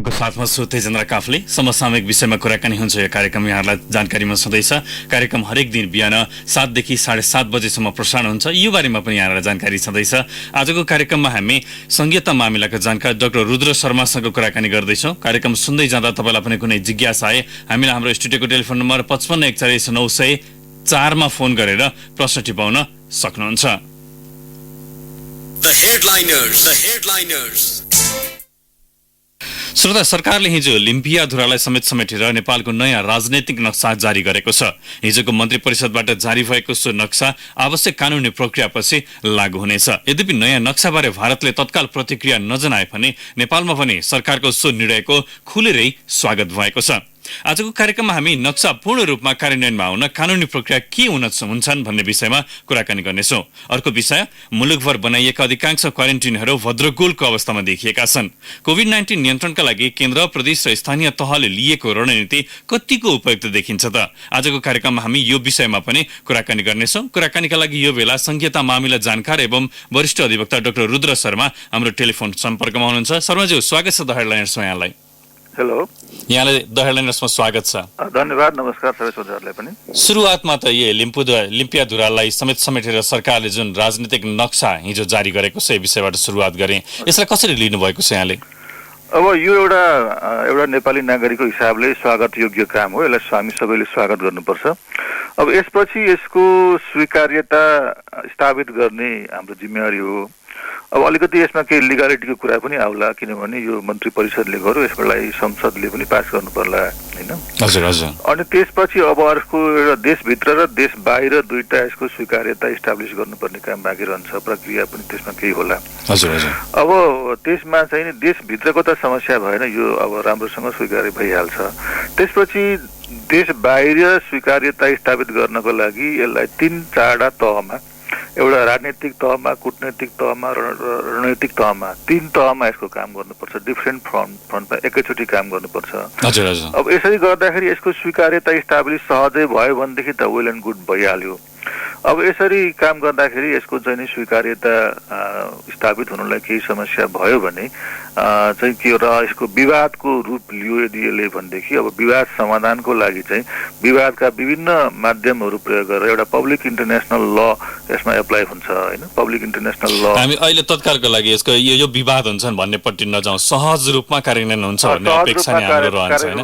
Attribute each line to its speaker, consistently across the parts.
Speaker 1: कार्यक्रमको साथमा छु तेजेन्द्र काफले। समसामयिक विषयमा कुराकानी हुन्छ। यो कार्यक्रम यहाँलाई जानकारीमा छँदैछ। कार्यक्रम हरेक दिन बिहान 7 देखि 7:30 बजेसम्म प्रसारण हुन्छ। यो बारेमा पनि यहाँलाई जानकारी छँदैछ। आजको कार्यक्रममा हामी संघीयता मामिलाका जानकार डाक्टर रुद्र शर्मासँग कुराकानी गर्दैछौँ। कार्यक्रम सुन्दै जाँदा तपाईँलाई पनि कुनै जिज्ञासा आए हामीलाई हाम्रो स्टुडियोको टेलिफोन नम्बर 55 140 904 मा फोन गरेर प्रश्न टिपाउन सक्नुहुन्छ।
Speaker 2: The headliners.
Speaker 1: श्रोता, सरकारले हिजो लिम्पियाधुरालाई समेटेर नेपालको नयाँ राजनैतिक नक्सा जारी गरेको छ। हिजोको मन्त्री परिषदबाट जारी भएको सो नक्सा आवश्यक कानूनी प्रक्रियापछि लागू हुनेछ। यद्यपि नयाँ नक्साबारे भारतले तत्काल प्रतिक्रिया नजनाए पनि नेपालमा पनि सरकारको सो निर्णयको खुलेरै स्वागत भएको छ। आजको कार्यक्रममा हामी नक्सा पूर्ण रूपमा कार्यान्वयनमा आउन कानूनी प्रक्रिया के हुन्छन् भन्ने विषयमा कुराकानी गर्नेछौँ। अर्को विषय, मुलुकभर बनाइएका अधिकांश क्वारेन्टिनहरू भद्रगोलको अवस्थामा देखिएका छन्। कोभिड-19 नियन्त्रणका लागि केन्द्र, प्रदेश र स्थानीय तहले लिएको रणनीति कतिको उपयुक्त देखिन्छ त? आजको कार्यक्रममा हामी यो विषयमा पनि कुराकानी गर्नेछौँ। कुराकानीका लागि यो बेला संघीयता मामिला जानकार एवं वरिष्ठ अधिवक्ता डाक्टर रुद्र शर्मा हाम्रो टेलिफोन सम्पर्कमा हुनुहुन्छ। शर्माज्यू, स्वागत छ द हेडलाइनर्समा यहाँलाई।
Speaker 3: हेलो,
Speaker 1: यहाँलाई द हेडलाइनर्समा स्वागत छ।
Speaker 3: धन्यवाद। नमस्कार सबै श्रोताहरूलाई पनि।
Speaker 1: सुरुवातमा त यो लिम्पियाधुरालाई समेटेर सरकारले जुन राजनीतिक नक्सा हिजो जारी गरेको छ, यो विषयबाट सुरुवात गरे। यसलाई कसरी लिनुभएको छ यहाँले?
Speaker 3: अब यो एउटा नेपाली नागरिकको हिसाबले स्वागत योग्य काम हो। यसलाई हामी सबैले स्वागत गर्नुपर्छ। अब यसपछि यसको स्वीकार्यता स्थापित गर्ने हाम्रो जिम्मेवारी हो। अब अलिकति यसमा केही लिगालिटीको कुरा पनि आउला, किनभने यो मन्त्री परिषदले गर्यो, यसलाई संसदले पनि पास गर्नु पर्ला, हैन?
Speaker 1: हजुर हजुर।
Speaker 3: अनि त्यसपछि अब अर्को एउटा देशभित्र र देश बाहिर दुईटा यसको स्वीकार्यता इस्टाब्लिस गर्नुपर्ने काम बाँकी रहन्छ। प्रक्रिया पनि त्यसमा केही होला।
Speaker 1: हजुर हजुर।
Speaker 3: अब त्यसमा चाहिँ नि देशभित्रको त समस्या भएन, यो अब राम्रोसँग स्वीकार्य भइहाल्छ। त्यसपछि देश बाहिर स्वीकार्यता स्थापित गर्नको लागि यसलाई 3-4 तहमा, एउटा राजनीतिक तहमा, कूटनैतिक तहमा, रणनीतिक तहमा, 3 तहमा यसको काम गर्नुपर्छ। डिफ्रेन्ट फ्रन्टमा एकैचोटि काम गर्नुपर्छ।
Speaker 1: हजुर हजुर।
Speaker 3: अब यसरी गर्दाखेरि यसको स्वीकार्यता स्टाब्लिस सहजै भयो भनेदेखि त वेल एन्ड गुड भइहाल्यो। अब यसरी काम गर्दाखेरि यसको चाहिँ स्वीकार्यता स्थापित हुनलाई केही समस्या भयो भने चाहिँ के र यसको विवादको रूप लियो यदि यसले भनेदेखि अब विवाद समाधानको लागि चाहिँ विवादका विभिन्न माध्यमहरू प्रयोग गरेर एउटा पब्लिक इन्टरनेसनल ल यसमा एप्लाई हुन्छ, हैन? पब्लिक इन्टरनेसनल ल हामी
Speaker 1: अहिले तत्कालको लागि यसको यो विवाद हुन्छन् भन्नेपट्टि नजाउँ, सहज रूपमा कार्यान्वयन हुन्छ भन्ने अपेक्षा नै हाम्रो रहन्छ, हैन?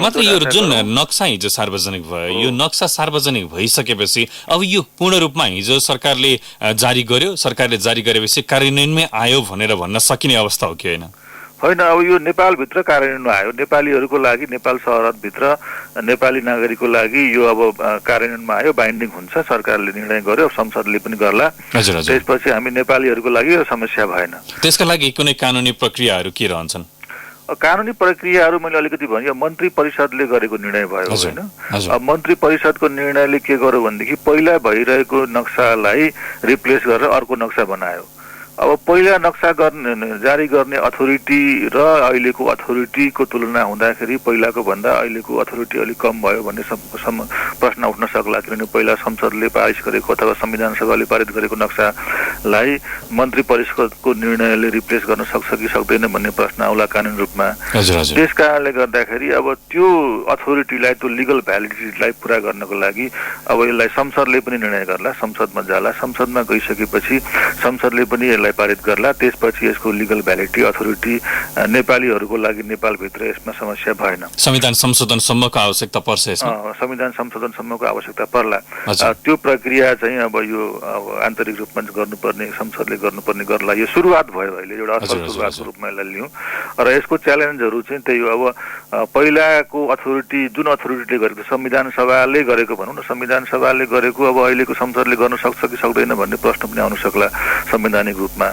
Speaker 1: मात्र यो जुन नक्सा हिजो सार्वजनिक भयो, यो नक्सा सार्वजनिक भइसकेपछि अब यो पूर्ण रूपमा हिजो सरकारले जारी गर्यो, सरकारले जारी गरेपछि कार्यान्वयनमै आयो भनेर भन्न सकिने अवस्था हो कि होइन?
Speaker 3: होइन, अब यो नेपालभित्र कार्यान्वयनमा आयो। नेपालीहरूको लागि, नेपाल सरहदभित्र नेपाली नागरिकको लागि यो अब कार्यान्वयनमा आयो, बाइन्डिङ हुन्छ। सरकारले निर्णय गर्यो, संसदले पनि गर्ला। त्यसपछि हामी नेपालीहरूको लागि यो समस्या भएन।
Speaker 1: त्यसका लागि कुनै कानुनी प्रक्रियाहरू के रहन्छन्?
Speaker 3: कानुनी प्रक्रियाहरू मैले अलिकति भने मन्त्री परिषदले गरेको निर्णय भयो, होइन? मन्त्री परिषदको निर्णयले के गर्यो भनेदेखि पहिला भइरहेको नक्सालाई रिप्लेस गरेर अर्को नक्सा बनायो। अब पहिला नक्सा जारी गर्ने अथोरिटी र अहिलेको अथोरिटीको तुलना हुँदाखेरि पहिलाको भन्दा अहिलेको अथोरिटी अलिक कम भयो भन्ने प्रश्न उठ्न सक्ला, किनभने पहिला संसदले पारित गरेको अथवा संविधान सभाले पारित गरेको नक्सालाई मन्त्री परिषदको निर्णयले रिप्लेस गर्न सक्छ कि सक्दैन भन्ने प्रश्न आउला कानुनी रूपमा। त्यस कारणले गर्दाखेरि अब त्यो अथोरिटीलाई, त्यो लिगल भ्यालिडिटीलाई पुरा गर्नको लागि अब यसलाई संसदले पनि निर्णय गर्ला, संसदमा जाला। संसदमा गइसकेपछि संसदले पनि यसलाई पारित गर्ला। त्यसपछि यसको लिगल भ्यालिडिटी अथोरिटी नेपालीहरूको लागि नेपालभित्र यसमा समस्या भएन।
Speaker 1: संविधान संशोधनसम्मको आवश्यकता पर्छ यसमा?
Speaker 3: संविधान संशोधनसम्मको आवश्यकता पर्ला। त्यो प्रक्रिया चाहिँ अब यो आन्तरिक रूपमा गर्नुपर्ने, संसदले गर्नुपर्ने गर्ला। यो सुरुवात भयो, अहिले एउटा असल सुरुवातको रूपमा यसलाई लियौँ। र यसको च्यालेन्जहरू चाहिँ त्यही हो। अब पहिलाको अथोरिटी, जुन अथोरिटीले गरेको, संविधान सभाले गरेको भनौँ न, संविधान सभाले गरेको अब अहिलेको संसदले गर्न सक्छ कि सक्दैन भन्ने प्रश्न पनि आउन सक्ला संवैधानिक रूपमा,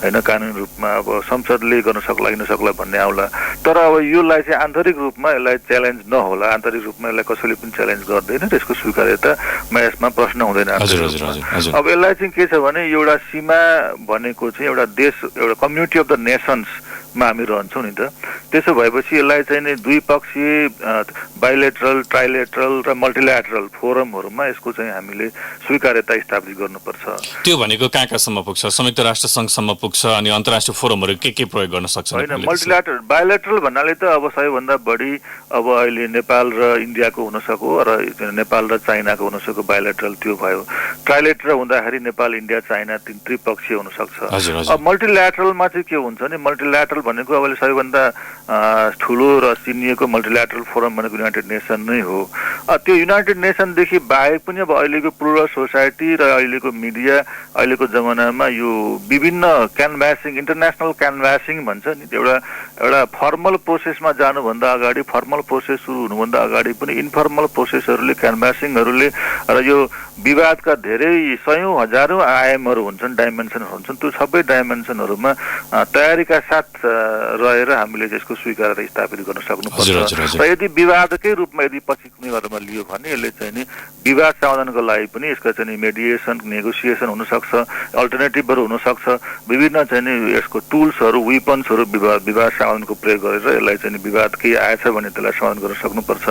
Speaker 3: हैन? कानुनी रूपमा अब संसदले गर्न सक्ला कि नसक्ला भन्ने आउला। तर अब योलाई चाहिँ आन्तरिक रूपमा यसलाई च्यालेन्ज नहोला। आन्तरिक रूपमा यसलाई कसैले पनि च्यालेन्ज गर्दैन। त्यसको स्वीकार्यतामा यसमा प्रश्न हुँदैन। अब यसलाई चाहिँ के छ भने एउटा सीमा भनेको चाहिँ एउटा देश, एउटा कम्युनिटी अफ द नेसन्स हामी रहन्छौँ नि त। त्यसो भएपछि यसलाई चाहिँ नि द्विपक्षीय बाइलेटरल, ट्राइलेटरल र मल्टिल्याटरल फोरमहरूमा यसको चाहिँ हामीले स्वीकार्यता स्थापित गर्नुपर्छ।
Speaker 1: त्यो भनेको कहाँ कहाँसम्म पुग्छ? संयुक्त राष्ट्र संघसम्म पुग्छ अनि अन्तर्राष्ट्रिय फोरमहरू के प्रयोग गर्न सक्छन्?
Speaker 3: होइन, मल्टिल्याटरल बाइलेटरल भन्नाले त अब सबैभन्दा बढी अब अहिले नेपाल र इन्डियाको हुन सक्यो र नेपाल र चाइनाको हुन सक्यो बाइलेटरल, त्यो भयो। ट्राइलेटरल हुँदाखेरि नेपाल, इन्डिया, चाइना त्रिपक्षीय हुन सक्छ। अब मल्टिल्याटरलमा चाहिँ के हुन्छ भने मल्टिल्याटरल भनेको अब सबैभन्दा ठुलो र चिनिएको मल्टिल्याटरल फोरम भनेको युनाइटेड नेसन नै हो। त्यो युनाइटेड नेसनदेखि बाहेक पनि अब अहिलेको प्लुरल सोसाइटी र अहिलेको मिडिया, अहिलेको जमानामा यो विभिन्न क्यानभासिङ, इन्टरनेसनल क्यानभासिङ भन्छ नि, एउटा फर्मल प्रोसेसमा जानुभन्दा अगाडि, फर्मल प्रोसेस सुरु हुनुभन्दा अगाडि पनि इन्फर्मल प्रोसेसहरूले, क्यानभासिङहरूले र यो विवादका धेरै सयौं हजारौं आयामहरू हुन्छन्, डाइमेन्सनहरू हुन्छन्, त्यो सबै डाइमेन्सनहरूमा तयारीका साथ रहेर हामीले यसको स्वीकार्यता स्थापित गर्न सक्नुपर्छ। र यदि विवादकै रूपमा यदि पछि कुनै गरेरमा लियो भने यसले चाहिँ नि विवाद समाधानको लागि पनि यसका चाहिँ नि मेडिएसन, नेगोसिएसन हुनसक्छ, अल्टरनेटिभहरू हुनसक्छ, विभिन्न चाहिँ नि यसको टुल्सहरू, वेपन्सहरू विवाद समाधानको प्रयोग गरेर यसलाई चाहिँ विवाद केही आएछ भने त्यसलाई समाधान गर्न सक्नुपर्छ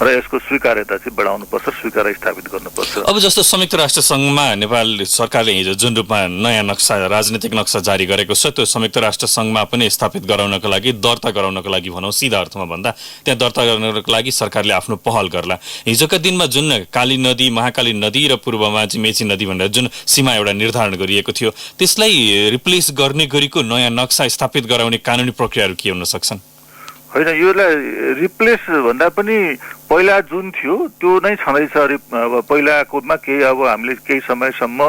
Speaker 3: र यसको स्वीकार्यता चाहिँ बढाउनुपर्छ, स्वीकार्य स्थापित गर्नुपर्छ।
Speaker 1: अब जस्तो संयुक्त राष्ट्र संघमा नेपाल सरकारले हिजो जुन रूपमा नयाँ नक्सा, राजनीतिक नक्सा जारी गरेको छ, त्यो संयुक्त राष्ट्र संघमा पनि स्थापित गराउनको लागि, दर्ता गराउनको लागि भनौँ सिधा अर्थमा भन्दा, त्यहाँ दर्ता गर्नको लागि सरकारले आफ्नो पहल गर्ला। हिजोका दिनमा जुन काली नदी, महाकाली नदी र पूर्वमा चाहिँ मेची नदी भनेर जुन सीमा एउटा निर्धारण गरिएको थियो, त्यसलाई रिप्लेस गर्ने गरीको नयाँ नक्सा स्थापित गराउने कानुनी प्रक्रियाहरू के हुन सक्छन्?
Speaker 3: होइन, योलाई रिप्लेस भन्दा पनि पहिला जुन थियो त्यो नै छँदैछ। अब पहिलाकोमा केही अब हामीले केही समयसम्म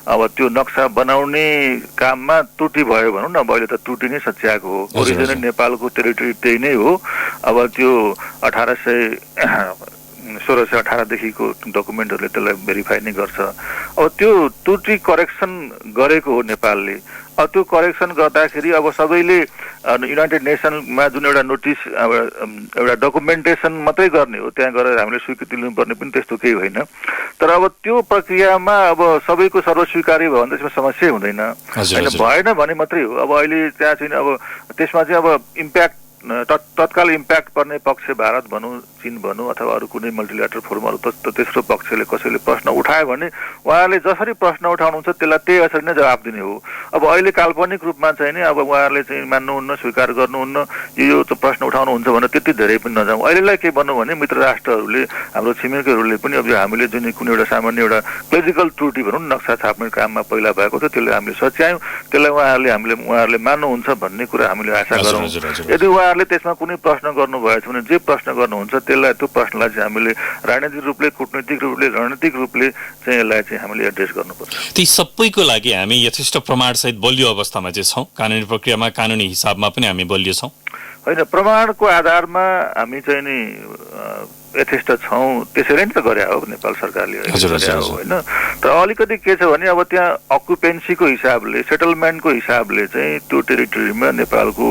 Speaker 3: अब त्यो नक्सा बनाउने काममा त्रुटि भयो भनौँ न। अब अहिले त त्रुटि नै सच्याएको हो। ओरिजिनल नेपालको टेरिटोरी त्यही नै हो। अब त्यो 1618देखिको डकुमेन्टहरूले त्यसलाई भेरिफाई नै गर्छ। अब त्यो त्रुटि करेक्सन गरेको हो नेपालले। अब त्यो करेक्सन गर्दाखेरि अब सबैले युनाइटेड नेसनमा जुन एउटा नोटिस, एउटा डकुमेन्टेसन मात्रै गर्ने हो, त्यहाँ गएर हामीले स्वीकृति लिनुपर्ने पनि त्यस्तो केही होइन। तर अब त्यो प्रक्रियामा अब सबैको सर्वस्वीकार्य भयो भने त्यसमा समस्या हुँदैन। होइन, भएन भने मात्रै हो। अब अहिले त्यहाँ चाहिँ अब त्यसमा चाहिँ अब इम्प्याक्ट, तत्काल इम्प्याक्ट पर्ने पक्ष भारत भनौँ, चीन भनौँ, अथवा अरू कुनै मल्टिल्याटरल फोरमहरू तेस्रो पक्षले कसैले प्रश्न उठायो भने उहाँहरूले जसरी प्रश्न उठाउनुहुन्छ त्यसलाई त्यही असरी नै जवाब दिने हो। अब अहिले काल्पनिक रूपमा चाहिँ नि अब उहाँहरूले चाहिँ मान्नुहुन्न, स्वीकार गर्नुहुन्न, यो त प्रश्न उठाउनुहुन्छ भने त्यति धेरै पनि नजाउँ। अहिलेलाई के भन्नु भने मित्र राष्ट्रहरूले, हाम्रो छिमेकीहरूले पनि अब हामीले जुन कुनै एउटा सामान्य एउटा क्लेरिकल त्रुटि भनौँ नक्सा छाप्ने काममा पहिला भएको थियो, त्यसले हामीले सच्यायौँ, त्यसलाई उहाँहरूले मान्नुहुन्छ भन्ने कुरा हामीले आशा गरौँ। यदि उहाँहरूले त्यसमा कुनै प्रश्न गर्नुभएछ भने जे प्रश्न गर्नुहुन्छ त्यो प्रश्नलाई चाहिँ हामीले राजनीतिक रूपले, कूटनीतिक रूपले, रणनीतिक रूपले चाहिँ यसलाई चाहिँ हामीले एड्रेस गर्नुपर्छ।
Speaker 1: ती सबैको लागि हामी यथेष्ट प्रमाणसहित बलियो अवस्थामा चाहिँ छौँ, कानुनी प्रक्रियामा, कानुनी हिसाबमा पनि हामी बलियो छौँ।
Speaker 3: होइन, प्रमाणको आधारमा हामी चाहिँ नि यथेष्ट छौँ, त्यसरी नै त गरे हो नेपाल सरकारले होइन। तर अलिकति के छ भने अब त्यहाँ अकुपेन्सीको हिसाबले, सेटलमेन्टको हिसाबले चाहिँ त्यो टेरिटोरीमा नेपालको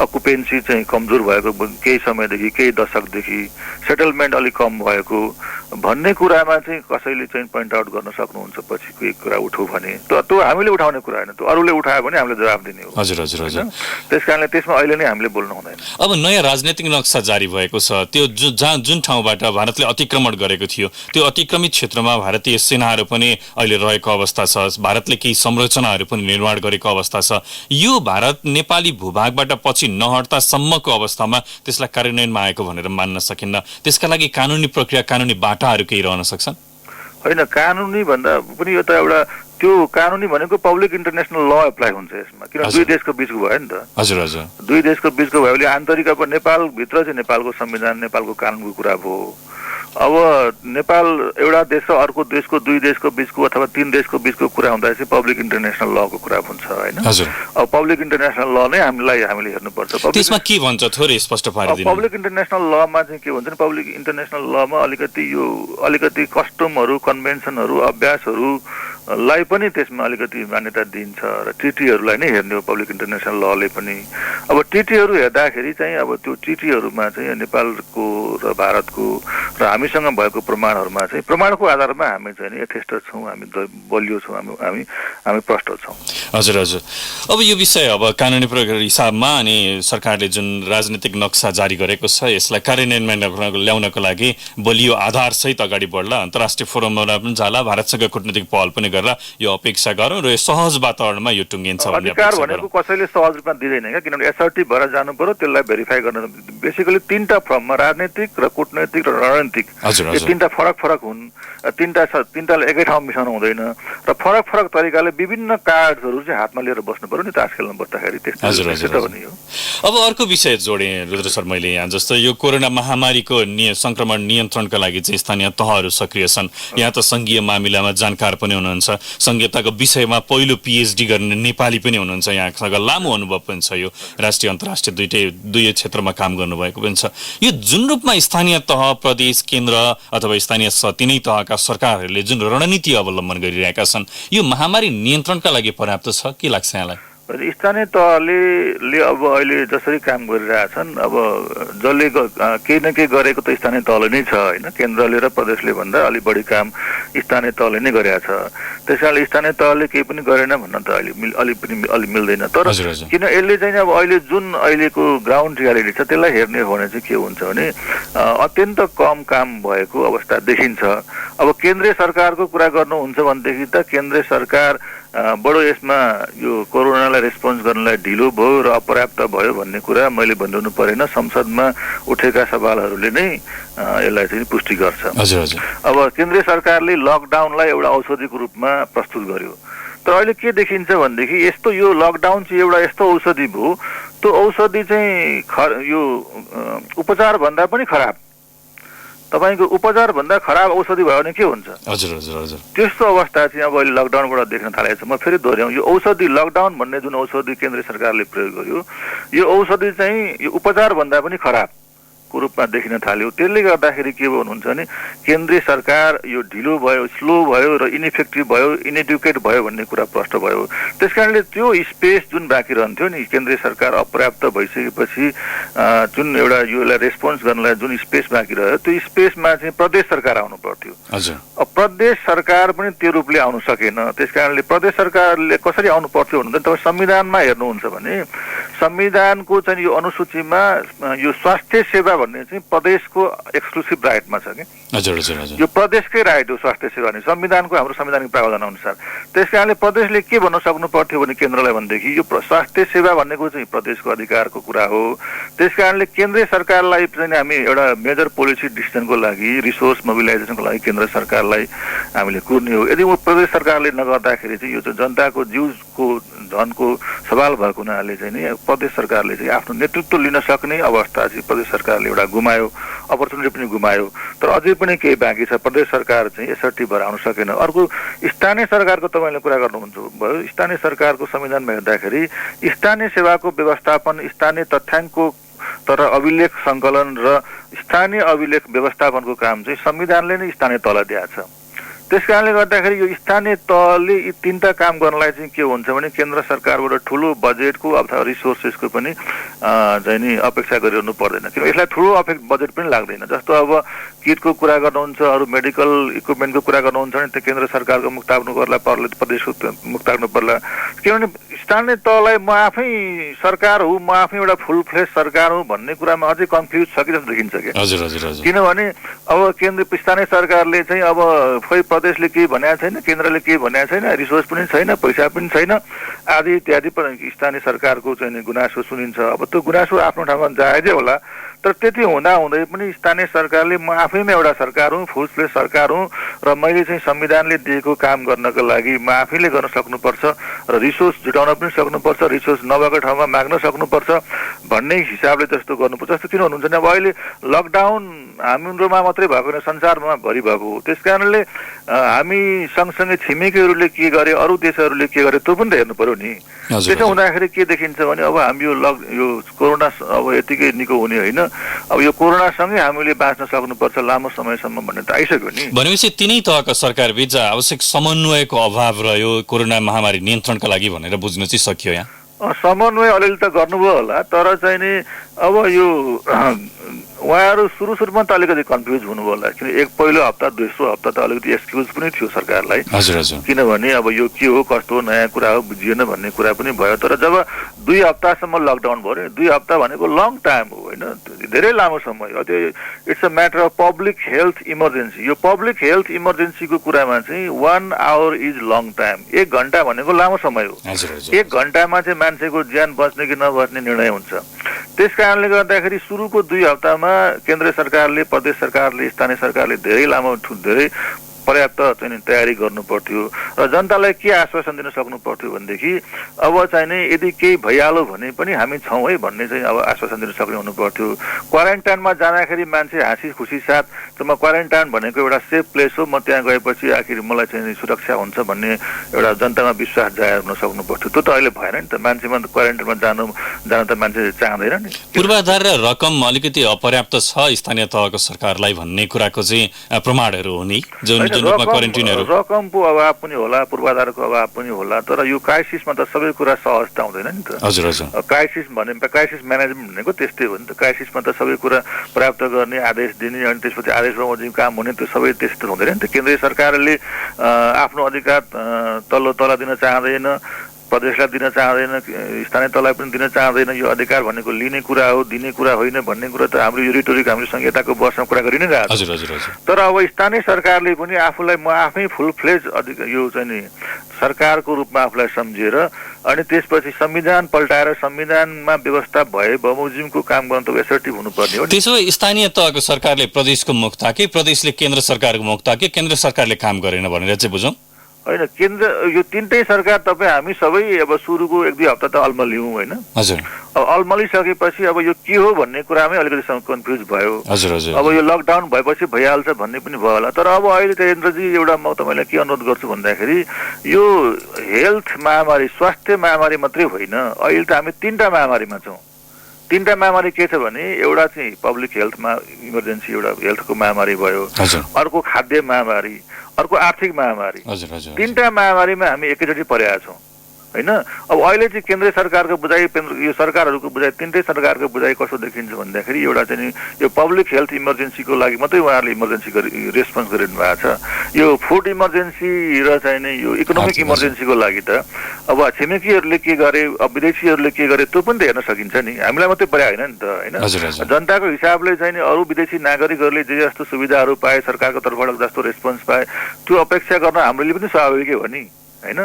Speaker 3: अकुपेन्सी चाहिँ कमजोर भएको, केही समयदेखि, केही दशकदेखि सेटलमेन्ट अलिक कम भएको भन्ने कुरामा चाहिँ कसैले चाहिँ पोइन्ट आउट गर्न सक्नुहुन्छ पछि कोही कुरा उठो भने। त्यो हामीले उठाउने कुरा होइन, त्यो अरूले उठायो भने हामीले जवाब दिने हो। त्यस कारणले त्यसमा अहिले नै हामीले बोल्नु हुँदैन।
Speaker 1: अब नयाँ राजनीतिक नक्सा जारी भएको छ, त्यो जुन ठाउँबाट भारतले अतिक्रमण गरेको थियो, त्यो अतिक्रमित क्षेत्रमा भारतीय सेनाहरू पनि अहिले रहेको अवस्था छ, भारतले केही संरचनाहरू पनि निर्माण गरेको अवस्था छ। यो भारत नेपाली भूभागबाट पछि नहट्दासम्मको अवस्थामा त्यसलाई कार्यान्वयनमा आएको भनेर मान्न सकिन्न। त्यसका लागि कानुनी प्रक्रिया, कानुनी बाटाहरू केही रहन सक्छन्?
Speaker 3: होइन, कानुनी भन्दा पनि यो त एउटा त्यो कानुनी भनेको पब्लिक इन्टरनेसनल ल एप्लाई हुन्छ यसमा, किन दुई देशको बीचको भयो नि त। दुई देशको बीचको भयो भने आन्तरिक अब नेपालभित्र चाहिँ नेपालको संविधान, नेपालको कानुनको कुरा भयो। अब नेपाल एउटा देश र अर्को देशको, दुई देशको बीचको अथवा तीन देशको बीचको कुरा हुँदा चाहिँ पब्लिक इन्टरनेसनल लको कुरा हुन्छ होइन। अब पब्लिक इन्टरनेसनल ल नै हामीले हेर्नुपर्छ।
Speaker 1: त्यसमा के भन्छ थोरै स्पष्ट पारिदिनु।
Speaker 3: पब्लिक इन्टरनेसनल लमा चाहिँ के भन्छ नि, पब्लिक इन्टरनेसनल लमा अलिकति कस्टमहरू, कन्भेन्सनहरू, अभ्यासहरू लाई पनि त्यसमा अलिकति मान्यता दिन्छ र ट्रिटीहरूलाई नै हेर्ने हो पब्लिक इन्टरनेसनल लले पनि। अब ट्रिटीहरू हेर्दाखेरि चाहिँ अब त्यो ट्रिटीहरूमा चाहिँ नेपालको र भारतको र हामीसँग भएको प्रमाणहरूमा चाहिँ प्रमाणको आधारमा हामी चाहिँ यथेष्ट छौँ, हामी बलियो छौँ, हामी प्रष्ट छौँ।
Speaker 1: हजुर हजुर। अब यो विषय अब कानुनी प्रक्रिया हिसाबमा अनि सरकारले जुन राजनीतिक नक्सा जारी गरेको छ यसलाई कार्यान्वयनमा ल्याउनको लागि बलियो आधारसहित अगाडि बढ्ला, अन्तर्राष्ट्रिय फोरममा पनि जाला, भारतसँग कूटनीतिक पहल पनि गरेर यो अपेक्षा गरौँ र यो सहज वातावरणमा यो टुङ्गिन्छ भन्ने
Speaker 3: अधिकार भनेको कसैले सहज रूपमा दिँदैन क्या, किनभने एसर्टिभ भएर जानु पर्यो, त्यसलाई भेरिफाई गर्न बेसिकली तीनटा फर्ममा राजनीतिक र कूटनैतिक र रणनीतिक यो तीनटा फरक हुन्। तीनटाले एकै ठाउँ मिसाउनु हुँदैन र फरक तरिकाले विभिन्न कार्डहरू चाहिँ हातमा लिएर बस्नु पर्यो नि तास खेल्न बस्दाखेरि। त्यस्तो पनि हो।
Speaker 1: अब अर्को विषय जोडेँ रुद्र सर मैले यहाँ, जस्तो यो कोरोना महामारीको संक्रमण नियन्त्रणका लागि चाहिँ स्थानीय तहहरू सक्रिय छन्। यहाँ त सङ्घीय मामिलामा जानकार पनि हुनुहुन्छ, संघीयताको विषयमा पहिलो पिएचडी गर्ने नेपाली पनि हुनुहुन्छ, यहाँसँग लामो अनुभव पनि छ, यो राष्ट्रिय अन्तर्राष्ट्रिय दुई क्षेत्रमा काम गर्नुभएको पनि छ। यो जुन रूपमा स्थानीय तह, प्रदेश, केन्द्र अथवा स्थानीय तिनै तहका सरकारहरूले जुन रणनीति अवलम्बन गरिरहेका छन् यो महामारी नियन्त्रणका लागि पर्याप्त छ के लाग्छ यहाँलाई?
Speaker 3: स्थानीय तहले अब अहिले जसरी काम गरिरहेछन्, अब जसले केही न केही गरेको त स्थानीय तहले नै छ होइन, केन्द्रले र प्रदेशले भन्दा अलि बढी काम स्थानीय तहले नै गरेको छ। त्यस कारणले स्थानीय तहले केही पनि गरेन भन्न त अलि मिल्दैन। तर किन यसले चाहिँ अब अहिले जुन अहिलेको ग्राउन्ड रियालिटी छ त्यसलाई हेर्ने हो भने चाहिँ के हुन्छ भने अत्यन्त कम काम भएको अवस्था देखिन्छ। अब केन्द्रीय सरकारको कुरा गर्नुहुन्छ भनेदेखि त केन्द्रीय सरकार बडो यसमा यो कोरोनालाई रेस्पोन्स गर्नलाई ढिलो भयो र अपर्याप्त भयो भन्ने कुरा मैले भनिरहनु परेन, संसदमा उठेका सवालहरूले नै यसलाई चाहिँ पुष्टि गर्छ। अब केन्द्रीय सरकारले लकडाउनलाई एउटा औषधिको रूपमा प्रस्तुत गर्यो, तर अहिले के देखिन्छ भनेदेखि यस्तो यो लकडाउन चाहिँ एउटा यस्तो औषधि भयो, त्यो औषधि चाहिँ यो उपचार भन्दा पनि खराब, तपाईको उपचार भन्दा खराब औषधि भयो भने के हुन्छ? त्यस्तो अवस्था चाहिँ अब अहिले लकडाउनबाट देख्न थालेको छ। म फेरि दोहोऱ्याउँ, यो औषधि लकडाउन भन्ने जुन औषधि केन्द्रीय सरकारले प्रयोग गर्यो यो औषधि चाहिँ यो उपचार भन्दा पनि खराब को रूपमा देखिन थाल्यो। त्यसले गर्दाखेरि के भन्नुहुन्छ भने केन्द्रीय सरकार यो ढिलो भयो, स्लो भयो र इनइफेक्टिभ भयो, इनएडुकेट भयो भन्ने कुरा प्रष्ट भयो। त्यसकारणले त्यो स्पेस जुन बाँकी रहन्थ्यो नि, केन्द्रीय सरकार अपर्याप्त भइसकेपछि जुन एउटा योलाई रेस्पोन्स गर्नलाई जुन स्पेस बाँकी रह्यो त्यो स्पेसमा चाहिँ प्रदेश सरकार आउनु पर्थ्यो। अब प्रदेश सरकार पनि त्यो रूपले आउन सकेन। त्यसकारणले प्रदेश सरकारले कसरी आउनु पर्थ्यो भन्दा तपाईँ संविधानमा हेर्नुहुन्छ भने संविधानको चाहिँ यो अनुसूचीमा यो स्वास्थ्य सेवा भन्ने चाहिँ प्रदेशको एक्सक्लुसिभ राइटमा छ कि यो प्रदेशकै राइट हो स्वास्थ्य सेवा नि संविधानको हाम्रो संवैधानिक प्रावधान अनुसार। त्यसकारणले प्रदेशले के भन्न सक्नु पर्थ्यो भने केन्द्रलाई भनेदेखि यो स्वास्थ्य सेवा भन्नेको चाहिँ प्रदेशको अधिकारको कुरा हो। त्यसकारणले केन्द्रीय सरकारलाई चाहिँ हामी एउटा मेजर पोलिसी डिसिजनको लागि रिसोर्स मोबिलाइजेसनको लागि केन्द्र सरकारलाई हामीले कुर्ने हो। यदि प्रदेश सरकारले नगर्दाखेरि चाहिँ यो चाहिँ जनताको जीवको धनको सवाल भएको हुनाले चाहिँ नि प्रदेश सरकारले चाहिँ आफ्नो नेतृत्व लिन सक्ने अवस्था चाहिँ प्रदेश सरकारले एउटा गुमायो, अपर्च्युनिटी पनि गुमायो। तर अझै पनि केही बाँकी छ, प्रदेश सरकार चाहिँ एसर्टिभ भएर आउन सकेन। अर्को स्थानीय सरकारको तपाईँले कुरा गर्नुहुन्छ भयो, स्थानीय सरकारको संविधानमा हेर्दाखेरि स्थानीय सेवाको व्यवस्थापन, स्थानीय तथ्याङ्कको तर अभिलेख सङ्कलन र स्थानीय अभिलेख व्यवस्थापनको काम चाहिँ संविधानले नै स्थानीय तहलाई दिएको छ। त्यसकारणले गर्दाखेरि यो स्थानीय तहले यी तीनटा काम गर्नलाई चाहिँ के हुन्छ भने केन्द्र सरकारबाट ठुलो बजेटको अथवा रिसोर्सेसको पनि चाहिँ नि अपेक्षा गरिरहनु पर्दैन, किनभने यसलाई ठुलो बजेट पनि लाग्दैन। जस्तो अब किटको कुरा गर्नुहुन्छ, अरू मेडिकल इक्विपमेन्टको कुरा गर्नुहुन्छ भने त्यो केन्द्र सरकारको मुख ताक्नु पर्ला, प्रदेशको मुख ताक्नु पर्ला। किनभने स्थानीय तहलाई म आफै सरकार हो, म आफै एउटा फुल फ्लेज सरकार हो भन्ने कुरामा अझै कन्फ्युज छ कि जस्तो देखिन्छ क्या। किनभने अब केन्द्र स्थानीय सरकारले चाहिँ अब खोइ प्रदेशले केही भनेको छैन, केन्द्रले केही भनेको छैन, रिसोर्स पनि छैन, पैसा पनि छैन, आदि इत्यादि स्थानीय सरकारको चाहिँ गुनासो सुनिन्छ। अब त्यो गुनासो आफ्नो ठाउँमा जायजै होला, तर त्यति हुँदै पनि स्थानीय सरकारले म आफैमा एउटा सरकार हुँ, फुल फ्लेज सरकार हुँ र मैले चाहिँ संविधानले दिएको काम गर्नको लागि म आफैले गर्न सक्नुपर्छ र रिसोर्स जुटाउन पनि सक्नुपर्छ, रिसोर्स नभएको ठाउँमा माग्न सक्नुपर्छ भन्ने हिसाबले जस्तो गर्नुपर्छ। जस्तो किन भन्नुहुन्छ भने अब अहिले लकडाउन हाम्रोमा मात्रै भएको होइन, संसारमा भरि भएको हो। त्यस कारणले हामी सँगसँगै छिमेकीहरूले के गरे, अरू देशहरूले के गरे त्यो पनि त हेर्नु पर्यो नि। त्यसो हुँदाखेरि के देखिन्छ भने अब हामी यो कोरोना अब यतिकै निको हुने होइन, अब यो कोरोनासँगै हामीले बाँच्न सक्नुपर्छ लामो समयसम्म भन्ने त आइसक्यो नि।
Speaker 1: भनेपछि तिनै तहका सरकारबीच आवश्यक समन्वयको अभाव रह्यो कोरोना महामारी नियन्त्रणका लागि भनेर बुझ्न चाहिँ सकियो यहाँ?
Speaker 3: समन्वय अलिअलि त गर्नुभयो होला, तर चाहिँ नि अब यो उहाँहरू सुरुमा त अलिकति कन्फ्युज हुनुभयो होला, किन पहिलो हप्ता दोस्रो हप्ता त अलिकति एक्सक्युज पनि थियो सरकारलाई।
Speaker 1: हजुर हजुर।
Speaker 3: किनभने अब यो के हो कस्तो हो नयाँ कुरा हो बुझिएन भन्ने कुरा पनि भयो। तर जब 2 हप्तासम्म लकडाउन भयो, 2 हप्ता भनेको लङ टाइम हो होइन, धेरै लामो समय हो। त्यो it's a matter of public health emergency. यो पब्लिक हेल्थ इमर्जेन्सीको कुरामा चाहिँ 1 आवर इज लङ टाइम। 1 घन्टा भनेको लामो समय हो। 1 घन्टामा चाहिँ मान्छेको ज्यान बच्ने कि नबच्ने निर्णय हुन्छ। त्यस कारणले गर्दाखेरि सुरुको 2 हप्तामा केन्द्र सरकारले, प्रदेश सरकारले, स्थानीय सरकारले धेरै पर्याप्त चाहिँ तयारी गर्नु पर्थ्यो र जनतालाई के आश्वासन दिन सक्नु पर्थ्यो भनेदेखि अब चाहिँ नि यदि केही भइहाल्यो भने पनि हामी छौँ है भन्ने चाहिँ अब आश्वासन दिन सक्ने हुनु पर्थ्यो। क्वारेन्टाइनमा जाँदाखेरि मान्छे हाँसी खुसी साथ त म क्वारेन्टाइन भनेको एउटा सेफ प्लेस हो, म त्यहाँ गएपछि आखिर मलाई चाहिँ सुरक्षा हुन्छ भन्ने एउटा जनतामा विश्वास जाहेर हुन सक्नु पर्थ्यो। त्यो त अहिले भएन नि त, मान्छेमा क्वारेन्टाइनमा जान त मान्छे चाहँदैन नि।
Speaker 1: पूर्वाधार र रकम अलिकति अपर्याप्त छ स्थानीय तहको सरकारलाई भन्ने कुराको चाहिँ प्रमाणहरू हो नि,
Speaker 3: रकमको अभाव पनि होला, पूर्वाधारको अभाव पनि होला, तर यो क्राइसिसमा त सबै कुरा सहजता हुँदैन नि त।
Speaker 1: हजुर हजुर।
Speaker 3: क्राइसिस म्यानेजमेन्ट भनेको त्यस्तै हो नि त। क्राइसिसमा त सबै कुरा प्राप्त गर्ने, आदेश दिने, अनि त्यसपछि आदेश बमोजिम काम हुने, त्यो सबै त्यस्तो हुँदैन नि त। केन्द्रीय सरकारले आफ्नो अधिकार तल्ला दिन चाहँदैन, प्रदेशलाई दिन चाहँदैन, स्थानीय तहलाई पनि दिन चाहँदैन। यो अधिकार भनेको लिने कुरा हो, दिने कुरा होइन भन्ने कुरा त हाम्रो यो रिटोरिक हाम्रो संहिताको बसमा कुरा गरि नै रहेको छ। तर अब स्थानीय सरकारले पनि आफूलाई म आफै फुल फ्लेज यो चाहिँ नि सरकारको रूपमा आफूलाई सम्झेर अनि त्यसपछि संविधान पल्टाएर संविधानमा व्यवस्था भए बमोजिमको काम गर्न त एसर्टिभ हुनुपर्ने हो।
Speaker 1: त्यसो भए स्थानीय तहको सरकारले प्रदेशको मुख ताके, प्रदेशले केन्द्र सरकारको मुख ताके, केन्द्र सरकारले काम गरेन भनेर चाहिँ बुझौँ
Speaker 3: होइन। केन्द्र यो तीनटै सरकार तपाईँ हामी सबै अब सुरुको 1-2 हप्ता त अल्मलियौँ होइन।
Speaker 1: हजुर।
Speaker 3: अब अल्मलिसकेपछि अब यो के हो भन्ने कुरामै अलिकति कन्फ्युज भयो।
Speaker 1: हजुर हजुर।
Speaker 3: अब यो लकडाउन भएपछि भइहाल्छ भन्ने पनि भयो होला। तर अब अहिले तेन्द्रजी एउटा म तपाईँलाई के अनुरोध गर्छु भन्दाखेरि यो हेल्थ महामारी, स्वास्थ्य महामारी मात्रै होइन, अहिले त हामी 3टा महामारीमा छौँ। 3टा महामारी के छ भने एउटा चाहिँ पब्लिक हेल्थमा इमर्जेन्सी, एउटा हेल्थको महामारी भयो, अर्को खाद्य महामारी, अर्को आर्थिक महामारी। 3टा महामारीमा हामी एकैचोटि परेका छौँ होइन। अब अहिले चाहिँ केन्द्रीय सरकारको बुझाइ, यो सरकारहरूको बुझाइ, 3टै सरकारको बुझाइ कस्तो देखिन्छ भन्दाखेरि एउटा चाहिँ यो पब्लिक हेल्थ इमर्जेन्सीको लागि मात्रै उहाँहरूले इमर्जेन्सी रेस्पोन्स गरिनु भएको छ। यो फुड इमर्जेन्सी र चाहिँ नि यो इकोनोमिक इमर्जेन्सीको लागि त अब छिमेकीहरूले के गरे, अब विदेशीहरूले के गरे त्यो पनि त हेर्न सकिन्छ नि, हामीलाई मात्रै परे होइन नि त होइन। जनताको हिसाबले चाहिँ नि अरू विदेशी नागरिकहरूले जे जस्तो सुविधाहरू पाए, सरकारको तर्फबाट जस्तो रेस्पोन्स पाए, त्यो अपेक्षा गर्न हामीले पनि स्वाभाविकै हो नि होइन।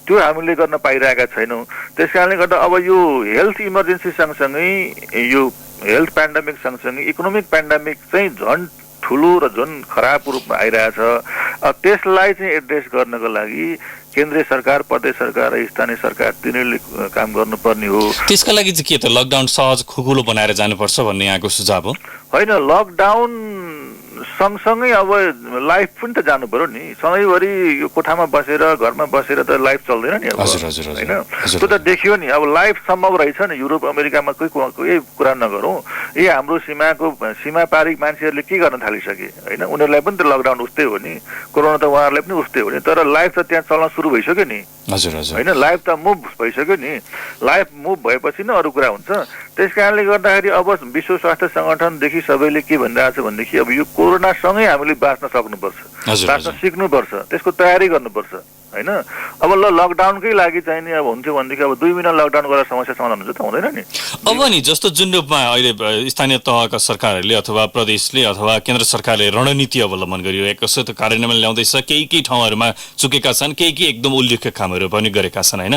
Speaker 3: त्यो हामीले गर्न पाइरहेका छैनौँ। त्यस कारणले गर्दा अब यो हेल्थ इमर्जेन्सी सँगसँगै यो हेल्थ पेन्डेमिक सँगसँगै इकोनोमिक पेन्डेमिक चाहिँ झन् ठुलो र झन् खराब रूपमा आइरहेछ। त्यसलाई चाहिँ एड्रेस गर्नको लागि केन्द्रीय सरकार, प्रदेश सरकार र स्थानीय सरकार तिनीहरूले काम गर्नुपर्ने हो।
Speaker 1: त्यसका लागि चाहिँ के त लकडाउन सहज खुकुलो बनाएर जानुपर्छ भन्ने यहाँको सुझाव हो? होइन,
Speaker 3: लकडाउन सँगसँगै अब लाइफ पनि त जानु पर्यो नि। सधैँभरि यो कोठामा बसेर घरमा बसेर त लाइफ चल्दैन नि अब होइन। त्यो त देखियो नि। अब लाइफ सम्भव रहेछ नि। युरोप अमेरिकामा कोही कुरा नगरौँ, यही हाम्रो सीमा पारिक मान्छेहरूले के गर्न थालिसके होइन। उनीहरूलाई पनि त लकडाउन उस्तै हो नि, कोरोना त उहाँहरूलाई पनि उस्तै हो नि। तर लाइफ त त्यहाँ चल्न सुरु भइसक्यो नि होइन। लाइफ त मुभ भइसक्यो नि। लाइफ मुभ भएपछि नै अरू कुरा हुन्छ। त्यस कारणले गर्दाखेरि अब विश्व स्वास्थ्य सङ्गठनदेखि सबैले के भनिरहेको छ भनेदेखि अब यो कोरोनासँगै हामीले बाँच्न सक्नुपर्छ, बाँच्न सिक्नुपर्छ, त्यसको तयारी गर्नुपर्छ होइन। अब लकडाउनकै लागि चाहिँ नि अब हुन्थ्यो भनेदेखि अब 2 महिना लकडाउन गरेर समस्या समाधान हुन्छ त हुँदैन नि।
Speaker 1: अब नि जस्तो जुन रूपमा अहिले स्थानीय तहका सरकारहरूले अथवा प्रदेशले अथवा केन्द्र सरकारले रणनीति अवलम्बन गरिरहेको छ, त्यो कार्यान्वयनमा ल्याउँदैछ। केही ठाउँहरूमा चुकेका छन्, केही एकदम उल्लेख्य कामहरू पनि गरेका छन् होइन।